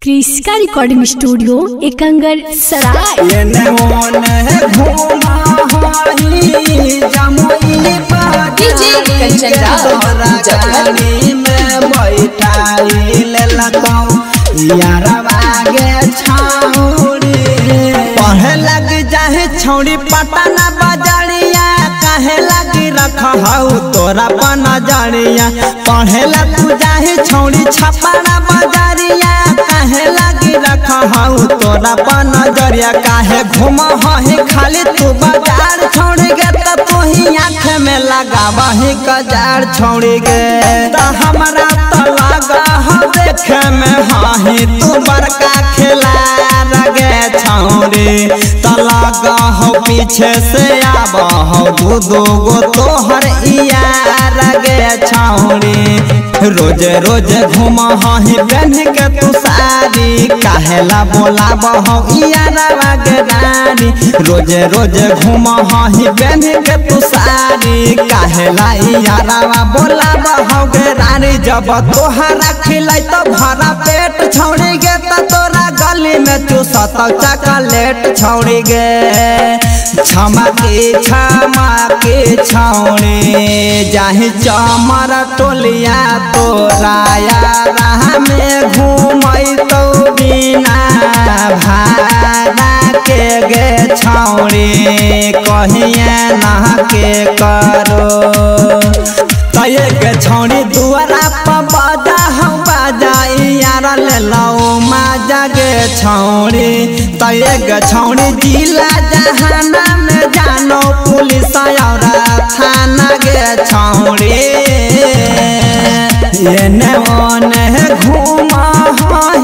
क्रिस्का recording studio Ekangar सराय। DJ Kanchan पढ़े लग जाहे छौड़ी पटना बजरिया कहे लगी रखहु तोरा पन जरिया। पढ़े लग जाहे छौड़ी छपरा बजरिया कहे लगी रखहु तोरा पन जरिया। काहे घूम ही खाली तू बाजार छोड़ी गे तो तू ही आँख में लगावा ही कजार छोड़ी गे तो हमरा तो लगा हो देखे में हाही तू बड़का खिला गे छौड़ी तो लगा हो पीछे से आब हो दू गो तोहर यार गे छौड़ी। रोज रोज घूम ही पहन के तू साड़ी काहेला बोलाब हो यारवा गे रानी। रोज रोज घूम ही पहन के तू साड़ी काहेला यारवा बोलाब हो गे रानी। जब तोहरा खिलाई तो भरा पेट छौड़ी गे तो तोरा गली में चूसत चॉकलेट छौड़ी गे। क्षमा के छौड़ी जाहि चमर टोलिया तोरा यारा में घूमई तो बिना भाड़ा के गे छौड़ी कहिए ना के करो तये गे छौड़ी दुआरा पर बाजा हम बाजाई यार ले लो माजा गे छौड़ी। तये गे छौड़ी जिला जहाना में जानो पुलिस और थाना गे छौड़ी। एने ओने घूम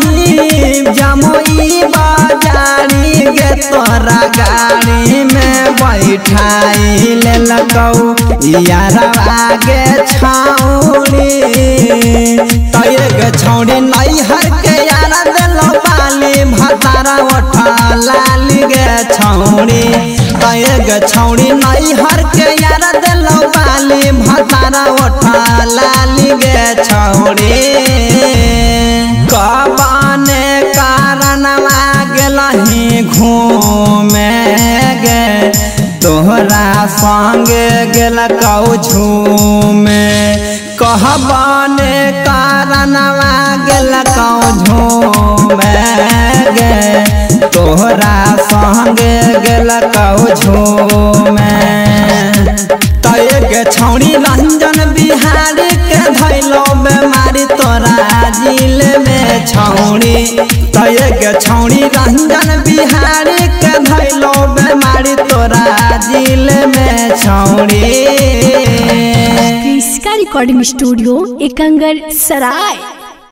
ही जमुई बाजारी गे तोरा गाड़ी में बैठाई ले लगौ यारवा गे छौड़ी। तये गे छौड़ी नैहर के यार देलो बाली भतारा उठा लाली गे छौड़ी। तये गे छौड़ी नैहर के यार देलो बाली भतारा उठा लाली गे छौड़ी। कबाने कारणवा गेलही घूमे गे तोहरा संगे गेल कौ झूमे। कहबाने कारणवा गेल कौ झूमे गे तोहरा संगे गेल कौ झूमे। तये गे छौड़ी रंजन बिहारी के धैलो बेमारी तोरा जिल में छौड़ी। तये गे छौड़ी रंजन बिहारी के धैलो बेमारी तोरा जिल में छौड़ी। क्रिस्का रिकॉर्डिंग स्टूडियो एकंगर सराय।